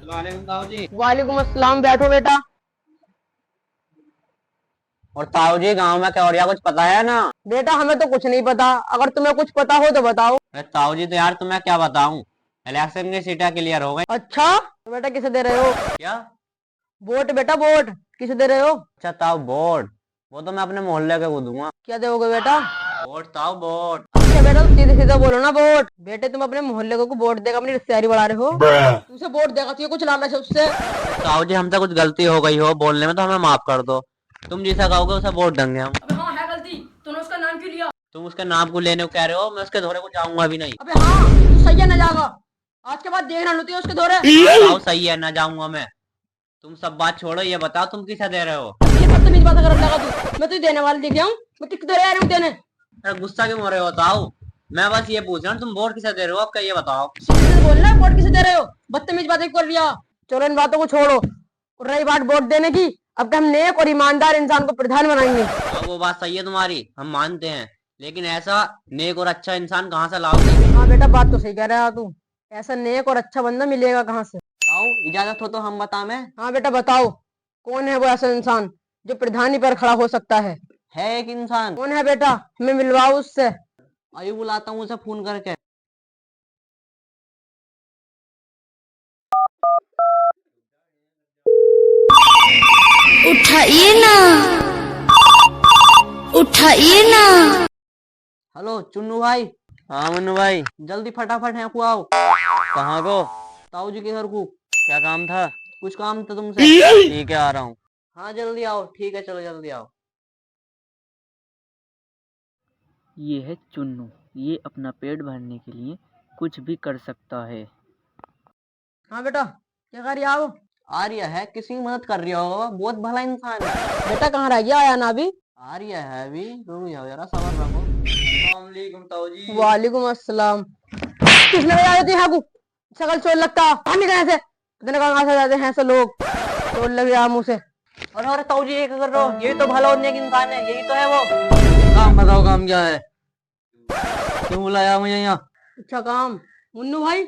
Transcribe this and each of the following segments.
वालेकुम ताऊ जी। वालेकुम अस्सलाम। बैठो बेटा। और ताऊ जी गांव में क्या हो रहा कुछ पता है ना? बेटा हमें तो कुछ नहीं पता, अगर तुम्हें कुछ पता हो तो बताओ। अरे ताऊ जी तो यार तुम्हें क्या बताऊं। इलेक्शन की सीटें क्लियर हो गई। अच्छा तो बेटा किसे दे रहे हो? क्या? वोट बेटा वोट। किसे दे रहे हो? अच्छा ताऊ वोट। वो तो मैं अपने मोहल्ले के को दूंगा। क्या दोगे बेटा? वोट ताऊ वोट। अच्छा बेटा तो सीधे सीधे बोलो ना वोट। बेटे तुम अपने मोहल्ले को वोट देगा अपनी रिश्तेदारी बढ़ा रहे हो। तुमसे वोट देगा तो ये कुछ लालच है उससे। ताऊ जी हमसे कुछ गलती हो गई हो बोलने में तो हमें माफ कर दो। तुम जैसा कहोगे उसे वोट देंगे हम। अबे हाँ है गलती, तूने उसका नाम क्यों लिया? तुम उसके नाम को लेने को कह रहे हो, मैं उसके दौरे को जाऊंगा भी नहीं। अबे हाँ तू सही है ना जाएगा। आज के बाद देखना लूती है उसके दौरे। हाँ, ताऊ सही है ना जाऊंगा मैं। तुम सब बात छोड़ो, ये बताओ तुम किसे दे रहे हो? ये बदतमीज बात कर लगा तू। मैं तुझे देने वाले दिख गया हूँ। मैं किस दौरे आ रही हूँ देने। अरे गुस्सा क्यों हो रहे हो ताऊ? मैं बस ये पूछ रहा हूँ तुम वोट किसे दे रहे हो, आपका ये बताओ। सीधे से बोलना वोट किसे दे रहे हो। बदतमीज बातें कर लिया। चलो इन बातों को छोड़ो और रही बात वोट देने की, अब हम नेक और ईमानदार इंसान को प्रधान बनाएंगे। हाँ वो बात सही है तुम्हारी, हम मानते हैं। लेकिन ऐसा नेक और अच्छा इंसान कहाँ से लाओगे? हाँ बेटा बात तो सही कह रहा है तू। ऐसा नेक और अच्छा बंदा मिलेगा कहाँ से? ताऊ इजाजत हो तो हम बताएं। हाँ बेटा बताओ। कौन है वो ऐसा इंसान जो प्रधानी पर खड़ा हो सकता है एक इंसान। कौन है बेटा? हमें मिलवाओ उससे। अभी बुलाता हूँ उसे फोन करके। उठाइए ना, उठाइए ना। हेलो चुन्नू भाई। हाँ मन्नू भाई। जल्दी फटाफट यहाँ को आओ। कहाँ को? ताऊ जी के घर को। क्या काम था? कुछ काम था तुमसे। ठीक है आ रहा हूँ। हाँ जल्दी आओ, ठीक है चलो जल्दी आओ। ये है चुन्नू। ये अपना पेट भरने के लिए कुछ भी कर सकता है। हाँ बेटा क्या कर रही आओ। आर्य है, किसी की मदद कर रही हो, बहुत भला इंसान है। बेटा कहाँ रह गया, आया ना अभी? आर्य है अभी, रुक जाओ जरा सबर रखो। अस्सलाम वालेकुम ताऊ जी। वालेकुम अस्सलाम। किसने बजा देती है को? शकल चोर लगता पानी कहाँ से? इतने कहाँ से जाते हैं ऐसे लोग? चोर लग गया मुंह से। अरे ताऊ जी ये क्या कर रहे हो? यही तो भला होने की इंसान है, यही तो है वो। काम बताओ, काम क्या है? क्यों बुलाया मुझे यहाँ? अच्छा काम। मुन्नू भाई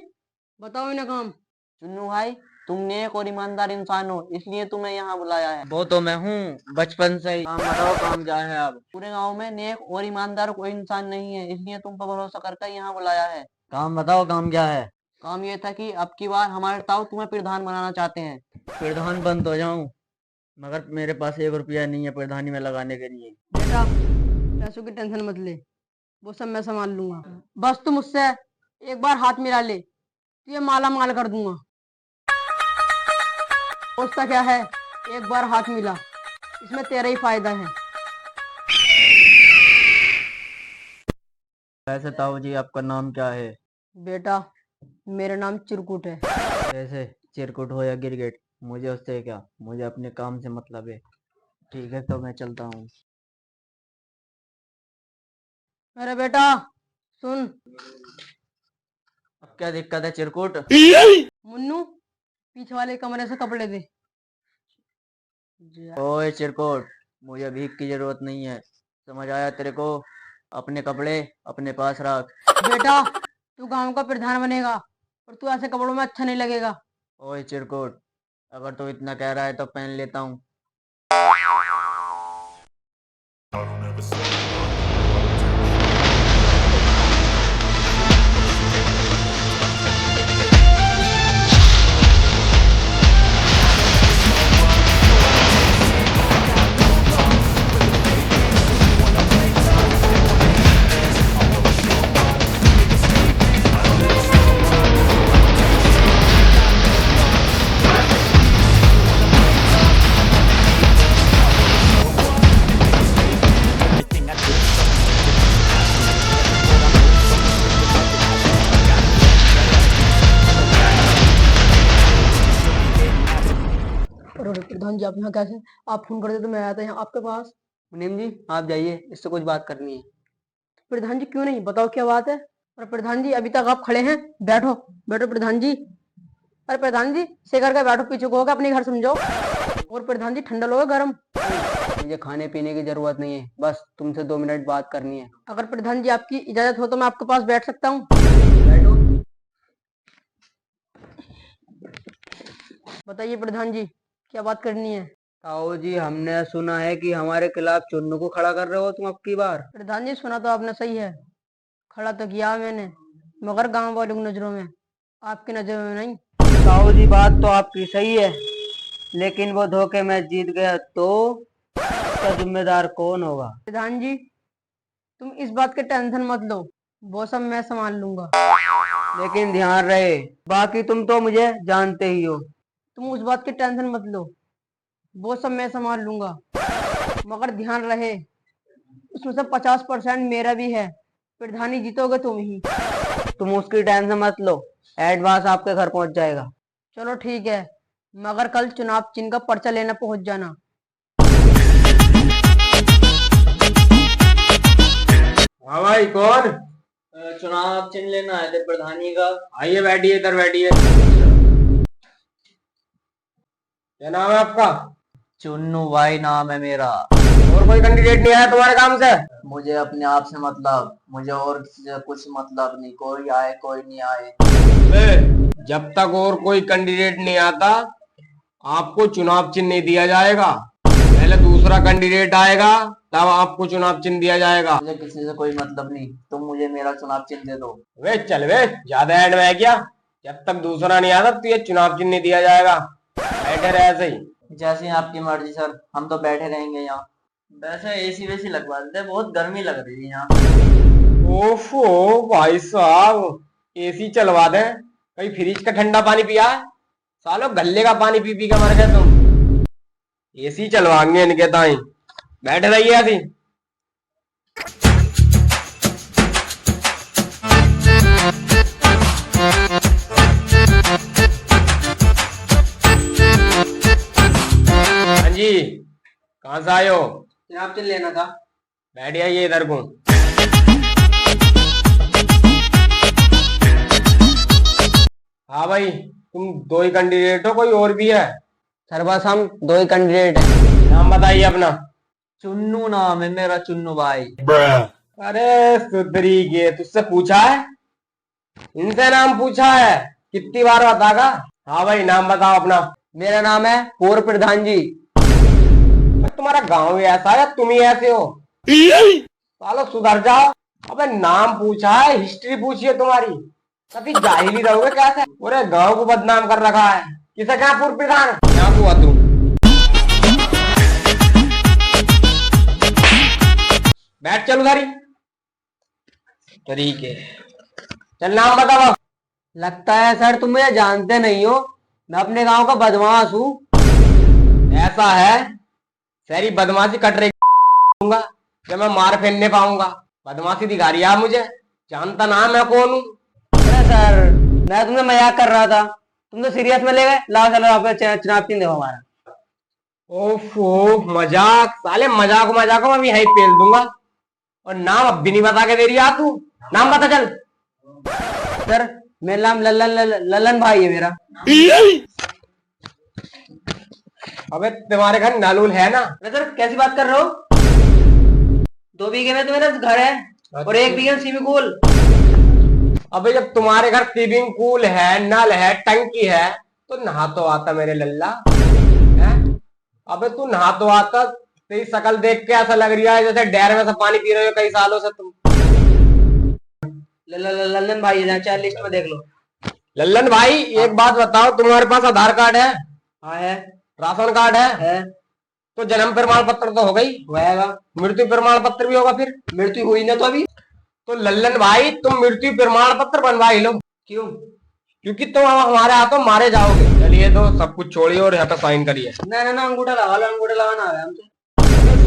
बताओ इन्हें काम। चुन्नू भाई तुम नेक और ईमानदार इंसान हो, इसलिए तुम्हें यहाँ बुलाया है। वो तो मैं हूँ बचपन से ही। काम बताओ काम क्या है? अब पूरे गांव में नेक और ईमानदार कोई इंसान नहीं है, इसलिए तुम पर भरोसा करके यहाँ बुलाया है। काम बताओ काम क्या है? काम ये था कि अब की बार हमारे ताऊ तुम्हें प्रधान बनाना चाहते हैं। प्रधान बन तो जाऊं, मगर मेरे पास 1 रुपया नहीं है प्रधानी में लगाने के लिए। बेटा पैसों की टेंशन मत ले, वो सब मैं संभाल लूंगा। बस तुम मुझसे एक बार हाथ मिला ले तो ये माला माल कर दूंगा। सोचता क्या है, एक बार हाथ मिला, इसमें तेरा ही फायदा है। वैसे ताऊ जी आपका नाम क्या है? बेटा मेरा नाम चिरकुट है। वैसे चिरकुट हो या गिरगिट, मुझे उससे क्या, मुझे अपने काम से मतलब है। ठीक है तो मैं चलता हूँ। मेरा बेटा सुन। अब क्या दिक्कत है चिरकुट? मुन्नू पीछे वाले कमरे से कपड़े दे। ओए चिरकुट, मुझे भीख की जरूरत नहीं है, समझ आया तेरे को? अपने कपड़े अपने पास रख। बेटा तू गांव का प्रधान बनेगा और तू ऐसे कपड़ों में अच्छा नहीं लगेगा। ओए चिरकुट, अगर तू इतना कह रहा है तो पहन लेता हूँ। और प्रधान जी आप यहाँ कैसे? आप फोन कर दे तो मैं आया था यहाँ आपके पास। मुनीम जी आप जाइए, इससे कुछ बात करनी है। प्रधान जी क्यों नहीं, बताओ क्या बात है? और प्रधान जी अभी तक आप खड़े हैं, बैठो बैठो प्रधान जी। अरे प्रधान जी शेखर का बैठो, पीछे को होगा अपने घर समझो। और प्रधान जी ठंडा लोगे गर्म? मुझे खाने पीने की जरूरत नहीं है, बस तुमसे 2 मिनट बात करनी है। अगर प्रधान जी आपकी इजाजत हो तो मैं आपके पास बैठ सकता हूँ? बैठो। बताइए प्रधान जी, क्या बात करनी है? ताऊ जी, हमने सुना है कि हमारे खिलाफ चुन्नू को खड़ा कर रहे हो तुम अब की बार। प्रधान जी, सुना तो आपने सही है, खड़ा तो किया मैंने, मगर गांव वालों की नजरों में, आपकी नजरों में नहीं। ताऊ जी, बात तो आपकी सही है, लेकिन वो धोखे में जीत गया तो इसका जिम्मेदार कौन होगा? प्रधान जी, तुम इस बात की टेंशन मत लो, वो सब मैं संभाल लूंगा। लेकिन ध्यान रहे, बाकी तुम तो मुझे जानते ही हो। तुम उस बात की टेंशन मत लो, वो सब मैं संभाल लूंगा, मगर ध्यान रहे उसमें से 50% मेरा भी है। प्रधानी जीतोगे तुम ही। तुम उसकी टेंशन मत लो, एडवांस आपके घर पहुंच जाएगा। चलो ठीक है, मगर कल चुनाव चिन्ह का पर्चा लेना पहुंच जाना। हाँ भाई, कौन? चुनाव चिन्ह लेना है थे प्रधानी का। आइए, बैठिए, इधर बैठिए। क्या नाम है आपका? चुन्नू भाई नाम है मेरा। और कोई कैंडिडेट नहीं आया तुम्हारे काम से? मुझे अपने आप से मतलब, मुझे और किसी से कुछ मतलब नहीं, कोई आए कोई नहीं आए। जब तक और कोई कैंडिडेट नहीं आता आपको चुनाव चिन्ह नहीं दिया जाएगा। पहले दूसरा कैंडिडेट आएगा तब आपको चुनाव चिन्ह दिया जाएगा। मुझे किसी से कोई मतलब नहीं, तुम मुझे मेरा चुनाव चिन्ह दे दो। वे चल वे, ज्यादा ऐड में है क्या? जब तक दूसरा नहीं आता तो ये चुनाव चिन्ह नहीं दिया जाएगा। बैठे रहे ऐसे ही। जैसे आपकी मर्जी सर, हम तो बैठे रहेंगे यहाँ। वैसे एसी वेसी लगवा देते, बहुत गर्मी लग रही है यहाँ। ओफो भाई साहब, एसी चलवा दे। कहीं फ्रिज का ठंडा पानी पिया है? सालो गल्ले का पानी पी पी के मर गए तुम। एसी चलवाएंगे इनके ताई। बैठे रहिए ऐसी। हाँ जी, कहाँ से आए हो? चुनाव चिन्ह लेना था। बैठ जाइए इधर को। हाँ भाई, तुम दो ही कैंडिडेट हो, कोई और भी है? सर बस हम दो ही कैंडिडेट हैं। नाम बताइए अपना। चुन्नू नाम है मेरा, चुन्नू भाई। अरे सुधरी के, तुझसे पूछा है? इनसे नाम पूछा है? कितनी बार बतागा? हाँ भाई, नाम बताओ अपना। मेरा नाम है पूर्व प्रधान जी। तुम्हारा गांव ही ऐसा है, तुम ही ऐसे हो? सालो सुधर जाओ। अबे नाम पूछा है, हिस्ट्री पूछी है तुम्हारी, कभी जाहिल ही रहोगे कैसे? पूरे गांव को बदनाम कर रखा है। किसे क्या पूर्व प्रधान? यहाँ हुआ तू। बैठ, चल उधर ही। तरीके, चल नाम बताओ। लगता है सर तुम मुझे जानते नहीं हो, मैं अपने गांव का बदमाश हूँ। ऐसा है? सारी बदमाशी कट रही दूंगा जब मैं मार फेरने पाऊंगा। बदमाशी दिखा रही है मुझे, जानता ना मैं कौन हूँ? अरे सर, मैं तुमसे मजाक कर रहा था, तुम तो सीरियस में ले गए। लाओ चलो आप चुनाव चिन्ह दो हमारा। ओफो, मजाक? साले मजाक मजाक मैं भी यहीं पेल दूंगा। और नाम अब भी नहीं बता के दे रही है तू। नाम बता चल। सर मेरा नाम ललन भाई है मेरा। अबे तुम्हारे घर नलूल है ना? अरे सर कैसी बात कर रहे हो? 2 बीघे में तो मेरा घर है और 1 बीघे में स्विमिंग पूल। अबे जब तुम्हारे घर स्विमिंग पूल है, नल है, टंकी है, तो नहा तो आता मेरे लल्ला है? अबे तू नहा तो आता। तेरी शकल देख के ऐसा लग रहा है जैसे डैर में से पानी पी रहे हो कई सालों से तुम। ललन भाई है, चाहे लिस्ट में देख लो। लल्लन भाई, एक बात बताओ, तुम्हारे पास आधार कार्ड है? हाँ है। राशन कार्ड है? तो जन्म प्रमाण पत्र तो हो गई होगा। मृत्यु प्रमाण पत्र भी होगा? फिर मृत्यु हुई ना तो अभी। तो लल्लन भाई, तुम मृत्यु प्रमाण पत्र बनवा ही लो। क्यों? क्योंकि तुम हमारे हाथों मारे जाओगे। चलिए तो सब कुछ छोड़िए और यहाँ पे साइन करिए। ना अंगूठा लगा लो, अंगूठा लगाना है हमसे।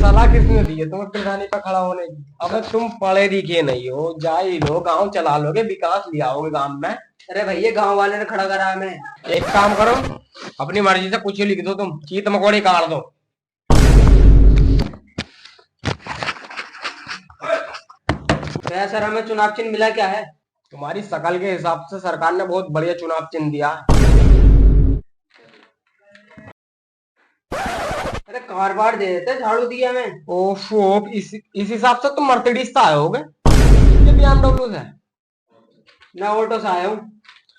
सलाह किसने दी है तुम्हें प्रधानी पे खड़ा होने की? अबे तुम पढ़े लिखे नहीं हो, जाई लो, गांव चला लोगे, विकास ले आओगे गांव में। अरे भैया गांव वाले ने खड़ा करा हमें। एक काम करो, अपनी मर्जी से कुछ ही लिख दो, तुम चीत मकोड़ी काट दो। तो सर हमें चुनाव चिन्ह मिला क्या है? तुम्हारी शकल के हिसाब से सरकार ने बहुत बढ़िया चुनाव चिन्ह दिया। अरे कार बार दे देते, झाड़ू दिया हमें। ओफो, इस हिसाब से तुम मर्सिडीज से आए होगे, ये BMW है। मैं ऑटो से आया हूँ।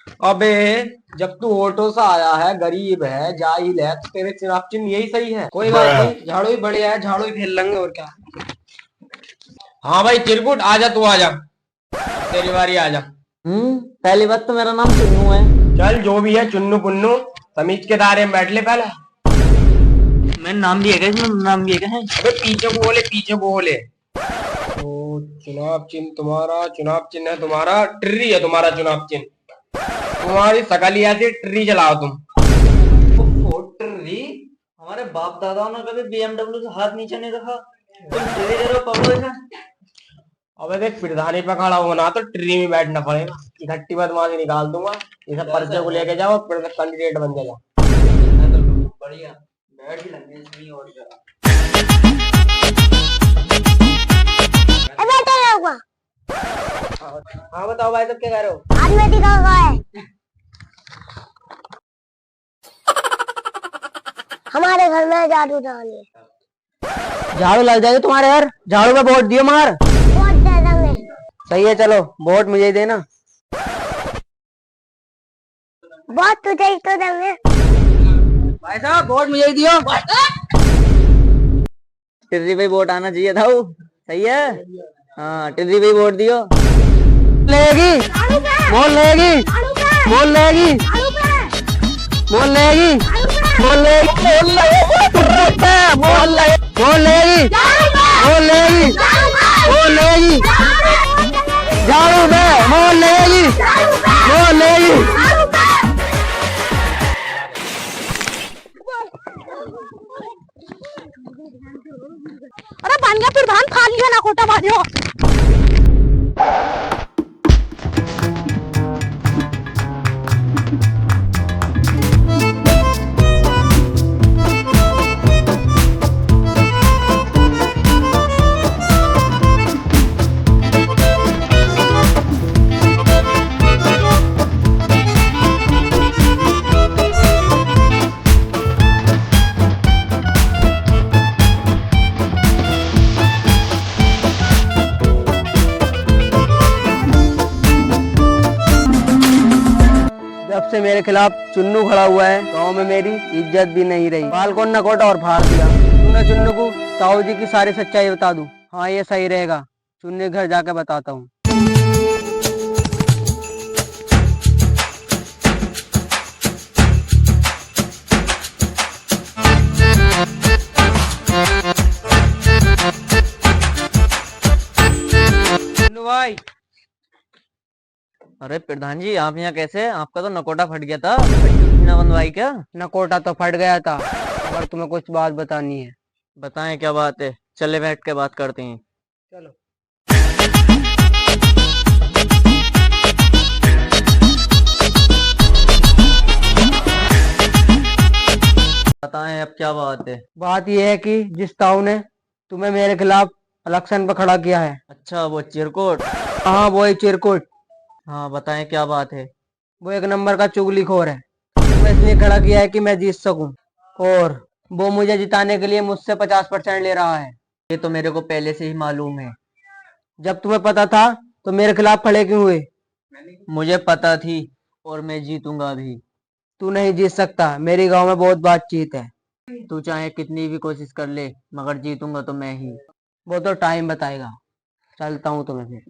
अबे जब तू ऑटो से आया है, गरीब है, जाहिल है, तो तेरे चुनाव चिन्ह यही सही है। कोई बात नहीं, झाड़ू ही बढ़िया है, झाड़ू ही खेल लेंगे और क्या। हाँ भाई चिरकुट, आजा तू आजा, तेरी बारी आजा। पहली बात तो मेरा नाम चुन्नू है। चल जो भी है, चुन्नू पुन्नू समीज के दायरे में बैठ ले पहले। मेरा नाम भी है क्या इसमें? नाम भी है क्या है? अबे पीछे को बोले, पीछे को बोले। तो चुनाव चिन्ह तुम्हारा, चुनाव चिन्ह है तुम्हारा ट्री है, तुम्हारा चुनाव चिन्ह। तुम्हारी शकल ही ऐसी, ट्री चलाओ तुम। ट्री? हमारे बाप दादाओं ने कभी BMW से हाथ नीचे नहीं रखा, तुम ट्री दे रहे हो पगड़ो इसे। अबे देख, प्रधानी पे खड़ा होना तो ट्री में बैठना पड़ेगा। इकट्ठी बदमाशी निकाल दूंगा, ये सब पर्चे को लेके जाओ, कैंडिडेट बन जाएगा। बढ़िया बैठ ही लगे इसमें और जरा। हाँ बताओ भाई, सब क्या कह रहे हो? हमारे घर में झाड़ू डालिए। झाड़ू लग जाएगी तुम्हारे घर, झाड़ू पे वोट दियो मार। वोट दे देंगे। सही है, चलो वोट मुझे ही देना। वोट तुझे ही तो देंगे। भाई साहब वोट मुझे ही दियो। टिर्री भाई वोट आना चाहिए था वो। सही है, हाँ टिर्री भाई वोट दियो। लेगी बोल लेगी, बोल लेगी, बोल लेगी, बोल लेगी, बोल लेगी, बोल लेगी, बोल लेगी, बोल लेगी, बोल लेगी, झाड़ू दे, बोल लेगी, बोल लेगी। अरे बन गया प्रधान, खा लिया ना कोटा बाजो। जब से मेरे खिलाफ चुन्नू खड़ा हुआ है, गांव में मेरी इज्जत भी नहीं रही। बाल को नकोटा और फाड़ दिया। तूने चुन्नू को ताऊ जी की सारी सच्चाई बता दूं? हाँ ये सही रहेगा, चुन्नू घर जाकर बताता हूँ। चुन्नू भाई। अरे प्रधान जी, आप यहाँ कैसे? आपका तो नकोटा फट गया था, न बनवाई क्या? नकोटा तो फट गया था, अगर तुम्हें कुछ बात बतानी है। बताएं क्या बात है, चले बैठ के बात करते हैं। चलो। बताएं अब क्या बात है। बात यह है कि जिस ताऊ ने तुम्हें मेरे खिलाफ इलेक्शन पर खड़ा किया है। अच्छा वो चिरकुट? हाँ वो ही चिरकुट। हाँ बताएं क्या बात है। वो एक नंबर का चुगलीखोर है। मैं इसलिए खड़ा किया है कि मैं जीत सकूं, और वो मुझे जिताने के लिए मुझसे 50% ले रहा है। ये तो मेरे को पहले से ही मालूम है। जब तुम्हें पता था तो मेरे खिलाफ खड़े क्यों हुए? मुझे पता थी, और मैं जीतूंगा भी। तू नहीं जीत सकता, मेरी गांव में बहुत बातचीत है। तू चाहे कितनी भी कोशिश कर ले, मगर जीतूंगा तो मैं ही। वो तो टाइम बताएगा। चलता हूँ तो मैं फिर।